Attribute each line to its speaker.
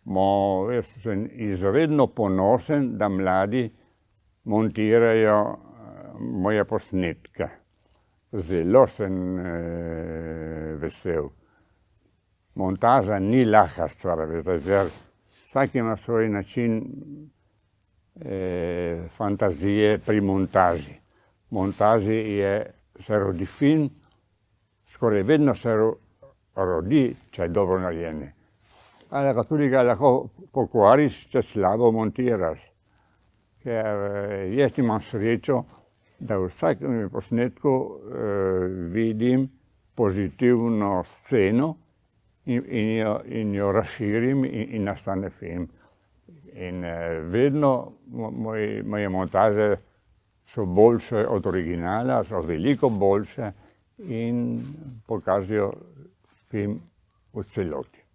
Speaker 1: Jaz sem izredno ponosen, da mladi montirajo moje posnetke. Zelo sem vesel. Montaža ni lahka stvar, veste, vsak ima svoj način fantazije pri montaži. Montaži se rodi film, skoraj vedno se rodi, če je dobro narejen. Ampak tudi ga lahko pokvariš, če slabo montiraš. Ker jaz imam srečo, da v vsakem posnetku vidim pozitivno sceno in jo razširim in nastane film. In vedno moje montaže so boljše od originala, so veliko boljše in pokažejo film v celoti.